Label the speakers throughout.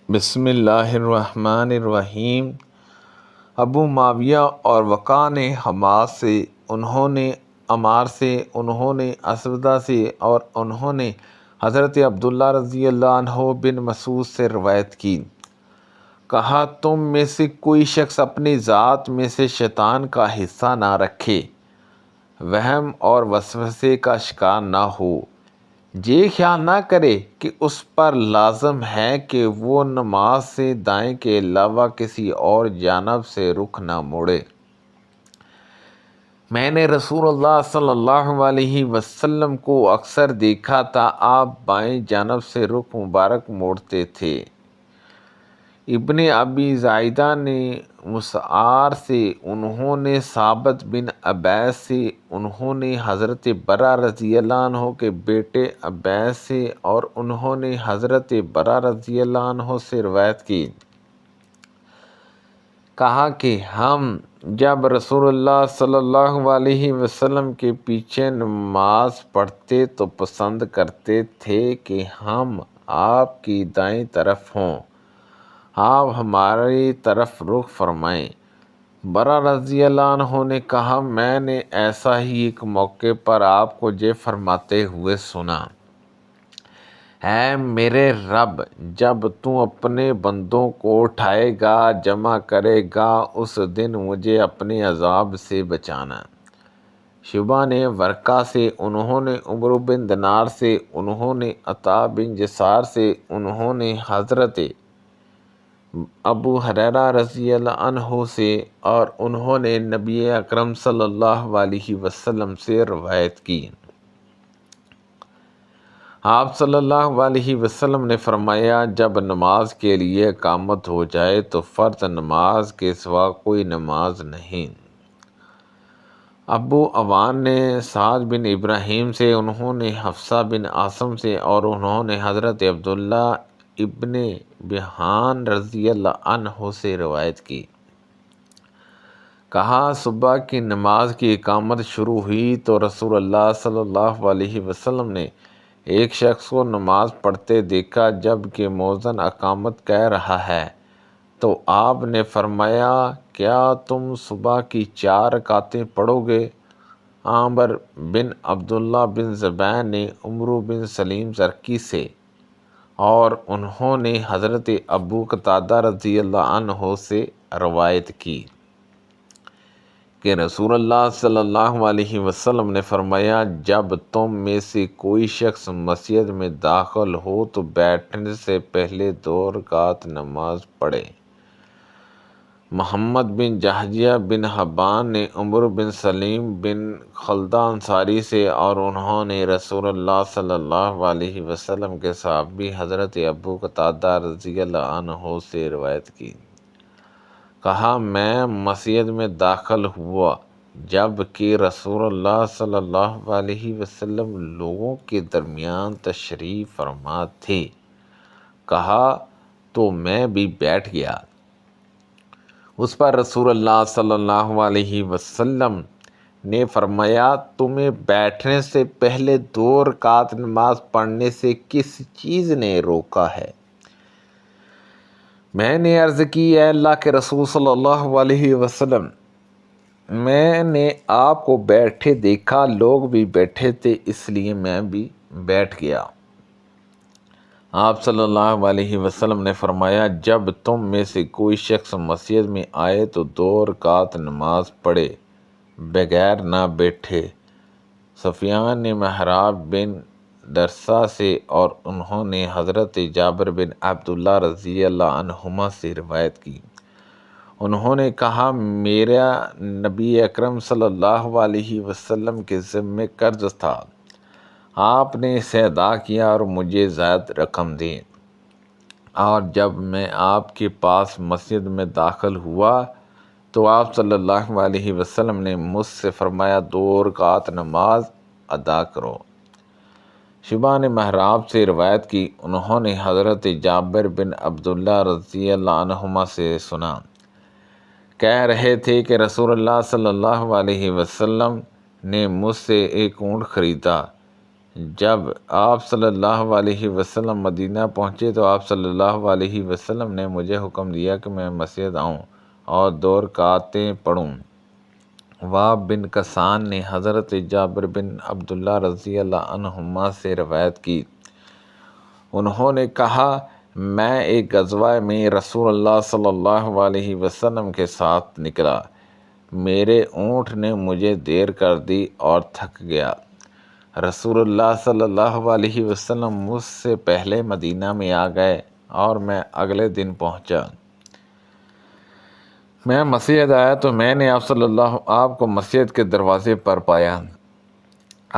Speaker 1: بسم اللہ الرحمن الرحیم۔ ابو معاویہ اور وقاع نے حماد سے، انہوں نے عمار سے، انہوں نے اسودہ سے اور انہوں نے حضرت عبداللہ رضی اللہ عنہ بن مسعود سے روایت کی۔ کہا، تم میں سے کوئی شخص اپنی ذات میں سے شیطان کا حصہ نہ رکھے، وہم اور وسوسے کا شکار نہ ہو، یہ خیال نہ کرے کہ اس پر لازم ہے کہ وہ نماز سے دائیں کے علاوہ کسی اور جانب سے رخ نہ موڑے۔ میں نے رسول اللہ صلی اللہ علیہ وسلم کو اکثر دیکھا تھا، آپ بائیں جانب سے رخ مبارک موڑتے تھے۔ ابن ابی زائدہ نے مسعر سے، انہوں نے ثابت بن عبیس سے، انہوں نے حضرت برا رضی اللہ عنہ کے بیٹے عبیس سے اور انہوں نے حضرت برا رضی اللہ عنہ سے روایت کی۔ کہا کہ ہم جب رسول اللہ صلی اللہ علیہ وسلم کے پیچھے نماز پڑھتے تو پسند کرتے تھے کہ ہم آپ کی دائیں طرف ہوں، آپ ہماری طرف رخ فرمائیں۔ برا رضی اللہ عنہ نے کہا، میں نے ایسا ہی ایک موقع پر آپ کو یہ فرماتے ہوئے سنا، اے میرے رب، جب تو اپنے بندوں کو اٹھائے گا، جمع کرے گا، اس دن مجھے اپنے عذاب سے بچانا۔ شعبہ نے ورقہ سے، انہوں نے عمرو بن دینار سے، انہوں نے عطا بن یسار سے، انہوں نے حضرت ابو ہریرہ رضی اللہ عنہ سے اور انہوں نے نبی اکرم صلی اللہ علیہ وسلم سے روایت کی۔ آپ صلی اللہ علیہ وسلم نے فرمایا، جب نماز کے لیے اقامت ہو جائے تو فرض نماز کے سوا کوئی نماز نہیں۔ ابو عوان نے سعد بن ابراہیم سے، انہوں نے حفصہ بن عاصم سے اور انہوں نے حضرت عبداللہ ابن بحان رضی اللہ عنہ سے روایت کی۔ کہا، صبح کی نماز کی اقامت شروع ہوئی تو رسول اللہ صلی اللہ علیہ وسلم نے ایک شخص کو نماز پڑھتے دیکھا جب کہ مؤذن اقامت کہہ رہا ہے، تو آپ نے فرمایا، کیا تم صبح کی 4 رکعتیں پڑھو گے؟ عامر بن عبداللہ بن زبین نے عمرو بن سلیم زرقی سے اور انہوں نے حضرت ابو قتادہ رضی اللہ عنہ سے روایت کی کہ رسول اللہ صلی اللہ علیہ وسلم نے فرمایا، جب تم میں سے کوئی شخص مسجد میں داخل ہو تو بیٹھنے سے پہلے 2 رکعت نماز پڑھے۔ محمد بن جہجیہ بن حبان نے عمرو بن سلیم بن خلدہ انصاری سے اور انہوں نے رسول اللہ صلی اللہ علیہ وسلم کے صحابی حضرت ابو قتادہ رضی اللہ عنہ سے روایت کی۔ کہا، میں مسجد میں داخل ہوا جب کہ رسول اللہ صلی اللہ علیہ وسلم لوگوں کے درمیان تشریف فرما تھے۔ کہا تو میں بھی بیٹھ گیا۔ اس پر رسول اللہ صلی اللہ علیہ وسلم نے فرمایا، تمہیں بیٹھنے سے پہلے 2 رکعت نماز پڑھنے سے کس چیز نے روکا ہے؟ میں نے عرض کی، اے اللہ کے رسول صلی اللہ علیہ وسلم، میں نے آپ کو بیٹھے دیکھا، لوگ بھی بیٹھے تھے، اس لیے میں بھی بیٹھ گیا۔ آپ صلی اللہ علیہ وسلم نے فرمایا، جب تم میں سے کوئی شخص مسجد میں آئے تو 2 رکعت نماز پڑھے، بغیر نہ بیٹھے۔ سفیان نے محراب بن درسہ سے اور انہوں نے حضرت جابر بن عبداللہ رضی اللہ عنہما سے روایت کی۔ انہوں نے کہا، میرا نبی اکرم صلی اللہ علیہ وسلم کے ذمے قرض تھا، آپ نے اسے ادا کیا اور مجھے زائد رقم دی، اور جب میں آپ کے پاس مسجد میں داخل ہوا تو آپ صلی اللہ علیہ وسلم نے مجھ سے فرمایا، 2 رکعت نماز ادا کرو۔ شعبہ نے محراب سے روایت کی، انہوں نے حضرت جابر بن عبداللہ رضی اللہ عنہما سے سنا، کہہ رہے تھے کہ رسول اللہ صلی اللہ علیہ وسلم نے مجھ سے ایک اونٹ خریدا، جب آپ صلی اللہ علیہ وسلم مدینہ پہنچے تو آپ صلی اللہ علیہ وسلم نے مجھے حکم دیا کہ میں مسجد آؤں اور 2 رکعتیں پڑھوں۔ واب بن کسان نے حضرت جابر بن عبداللہ رضی اللہ عنہما سے روایت کی، انہوں نے کہا میں ایک غزوہ میں رسول اللہ صلی اللہ علیہ وسلم کے ساتھ نکلا، میرے اونٹ نے مجھے دیر کر دی اور تھک گیا۔ رسول اللہ صلی اللہ علیہ وسلم مجھ سے پہلے مدینہ میں آ گئے اور میں اگلے دن پہنچا۔ میں مسجد آیا تو میں نے آپ کو مسجد کے دروازے پر پایا۔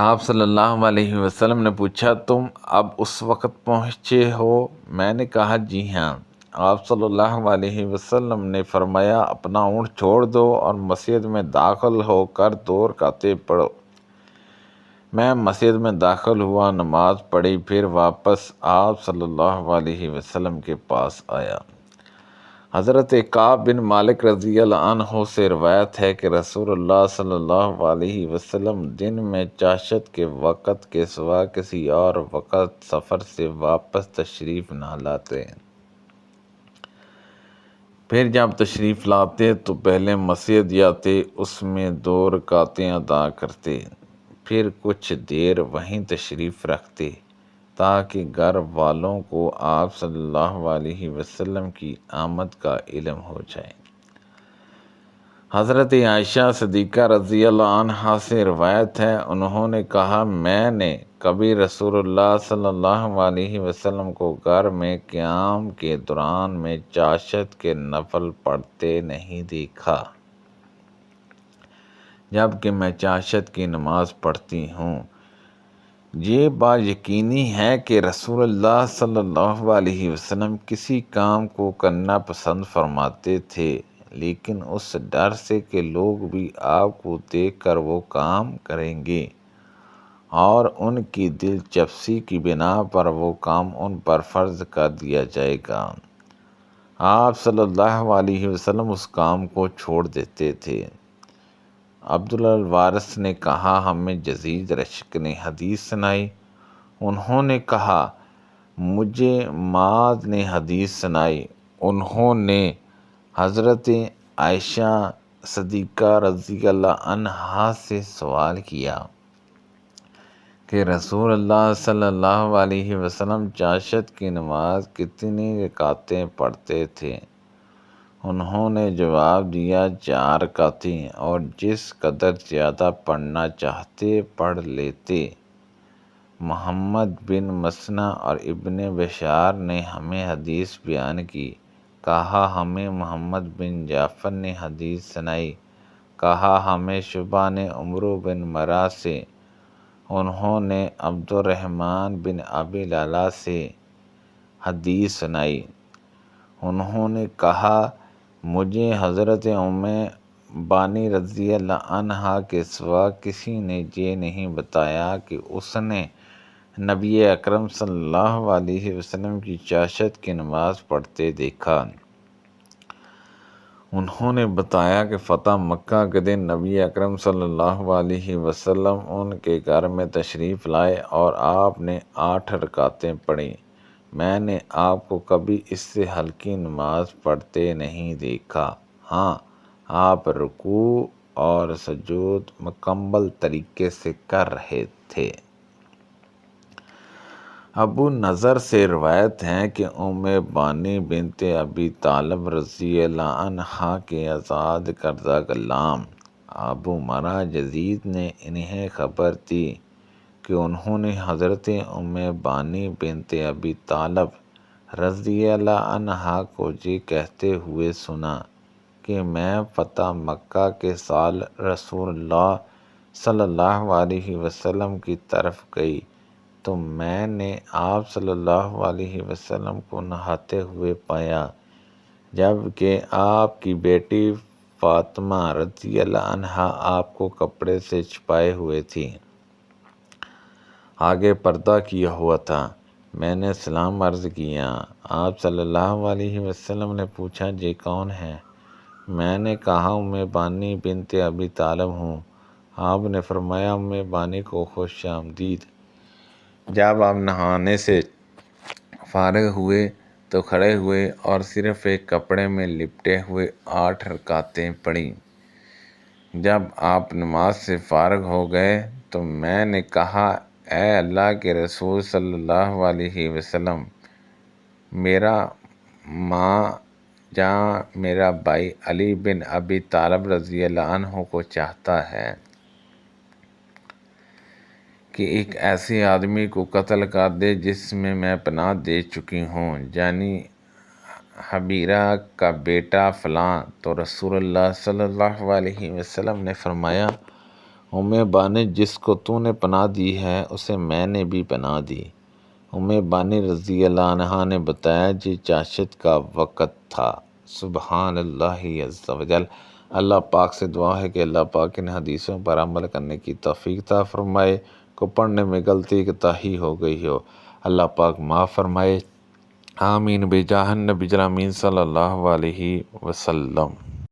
Speaker 1: آپ صلی اللہ علیہ وسلم نے پوچھا تم اب اس وقت پہنچے ہو؟ میں نے کہا جی ہاں۔ آپ صلی اللہ علیہ وسلم نے فرمایا اپنا اونٹ چھوڑ دو اور مسجد میں داخل ہو کر 2 رکعتیں پڑھو۔ میں مسجد میں داخل ہوا، نماز پڑھی، پھر واپس آپ صلی اللہ علیہ وسلم کے پاس آیا۔ حضرت کعب بن مالک رضی اللہ عنہ سے روایت ہے کہ رسول اللہ صلی اللہ علیہ وسلم دن میں چاشت کے وقت کے سوا کسی اور وقت سفر سے واپس تشریف نہ لاتے۔ پھر جب تشریف لاتے تو پہلے مسجد جاتے، اس میں 2 رکعتیں ادا کرتے، پھر کچھ دیر وہیں تشریف رکھتے تاکہ گھر والوں کو آپ صلی اللہ علیہ وسلم کی آمد کا علم ہو جائے۔ حضرت عائشہ صدیقہ رضی اللہ عنہا سے روایت ہے، انہوں نے کہا میں نے کبھی رسول اللہ صلی اللہ علیہ وسلم کو گھر میں قیام کے دوران میں چاشت کے نفل پڑھتے نہیں دیکھا جبکہ میں چاشت کی نماز پڑھتی ہوں۔ یہ بات یقینی ہے کہ رسول اللہ صلی اللہ علیہ وسلم کسی کام کو کرنا پسند فرماتے تھے، لیکن اس ڈر سے کہ لوگ بھی آپ کو دیکھ کر وہ کام کریں گے اور ان کی دلچسپی کی بنا پر وہ کام ان پر فرض کر دیا جائے گا، آپ صلی اللہ علیہ وسلم اس کام کو چھوڑ دیتے تھے۔ عبداللہ الوارث نے کہا ہمیں یزید رشک نے حدیث سنائی، انہوں نے کہا مجھے معاذ نے حدیث سنائی، انہوں نے حضرت عائشہ صدیقہ رضی اللہ عنہا سے سوال کیا کہ رسول اللہ صلی اللہ علیہ وسلم چاشت کی نماز کتنی رکعتیں پڑھتے تھے؟ انہوں نے جواب دیا 4 رکعتیں، اور جس قدر زیادہ پڑھنا چاہتے پڑھ لیتے۔ محمد بن مسنہ اور ابن بشار نے ہمیں حدیث بیان کی، کہا ہمیں محمد بن جعفر نے حدیث سنائی، کہا ہمیں شعبہ نے عمرو بن مرہ سے، انہوں نے عبد الرحمن بن ابی لالہ سے حدیث سنائی، انہوں نے کہا مجھے حضرت ام بانی رضی اللہ عنہا کے سوا کسی نے یہ نہیں بتایا کہ اس نے نبی اکرم صلی اللہ علیہ وسلم کی چاشت کی نماز پڑھتے دیکھا۔ انہوں نے بتایا کہ فتح مکہ کے دن نبی اکرم صلی اللہ علیہ وسلم ان کے گھر میں تشریف لائے اور آپ نے 8 رکعتیں پڑھیں۔ میں نے آپ کو کبھی اس سے ہلکی نماز پڑھتے نہیں دیکھا، ہاں آپ رکوع اور سجود مکمل طریقے سے کر رہے تھے۔ ابو نضر سے روایت ہے کہ ام بانی بنت ابی طالب رضی اللہ عنہا کے آزاد کردہ غلام ابو مرہ یزید نے انہیں خبر دی کہ انہوں نے حضرت ام بانی بنت ابی طالب رضی اللہ عنہا کو یہ کہتے ہوئے سنا کہ میں فتح مکہ کے سال رسول اللہ صلی اللہ علیہ وسلم کی طرف گئی تو میں نے آپ صلی اللہ علیہ وسلم کو نہاتے ہوئے پایا، جبکہ آپ کی بیٹی فاطمہ رضی اللہ عنہا آپ کو کپڑے سے چھپائے ہوئے تھی، آگے پردہ کیا ہوا تھا۔ میں نے سلام عرض کیا، آپ صلی اللہ علیہ وسلم نے پوچھا یہ کون ہے؟ میں نے کہا ام بانی بنت ابی طالب ہوں۔ آپ نے فرمایا ام بانی کو خوش آمدید۔ جب آپ نہانے سے فارغ ہوئے تو کھڑے ہوئے اور صرف ایک کپڑے میں لپٹے ہوئے 8 رکعتیں پڑھیں۔ جب آپ نماز سے فارغ ہو گئے تو میں نے کہا، اے اللہ کے رسول صلی اللہ علیہ وسلم، میرا ماں جاں میرا بھائی علی بن ابی طالب رضی اللہ عنہ کو چاہتا ہے کہ ایک ایسے آدمی کو قتل کر دے جس میں پناہ دے چکی ہوں، یعنی حبیرہ کا بیٹا فلاں۔ تو رسول اللہ صلی اللہ علیہ وسلم نے فرمایا، ام بانی جس کو تو نے پناہ دی ہے اسے میں نے بھی پناہ دی۔ ام بانی رضی اللہ عنہا نے بتایا، جی چاشت کا وقت تھا۔ سبحان اللہ عز و جل۔ اللہ پاک سے دعا ہے کہ اللہ پاک ان حدیثوں پر عمل کرنے کی توفیق عطا فرمائے۔ کو پڑھنے میں غلطی کوتاہی ہو گئی ہو اللہ پاک معاف فرمائے۔ آمین بجاہ النبی الامین صلی اللہ علیہ وسلم۔